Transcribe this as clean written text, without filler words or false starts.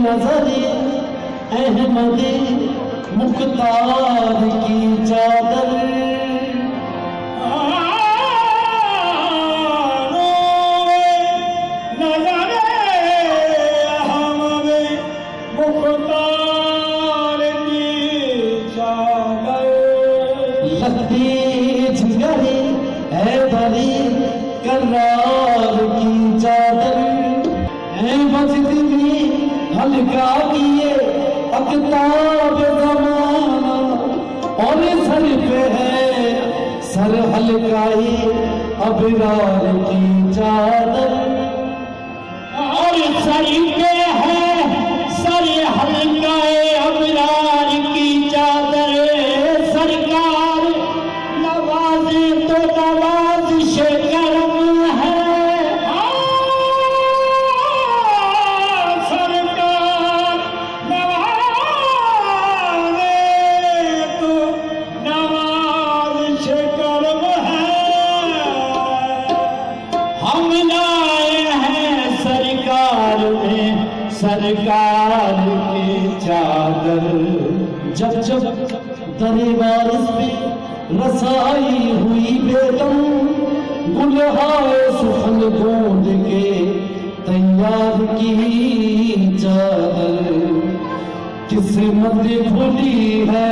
नजरे अहमद मुख्तार की चादर जिगरे है बड़ी करार की चादर है मस्जिद में हल्का किए अकताब ज़माना और सर पे है सर हल्काई अबरार की चादर और सर पे है सर हल्काए अबरार की चादर सरकार नवाज़े तो नवाज़िश करम है सरकार नवाज़े तो नवाज़िश करम है हम लाए हैं सरकार में सरकार की चादर जब जब दरबार पे रसाई हुई बेदम गुलहाए सुखन ढूंढ के तैयार की चादर किस्मत खुली है।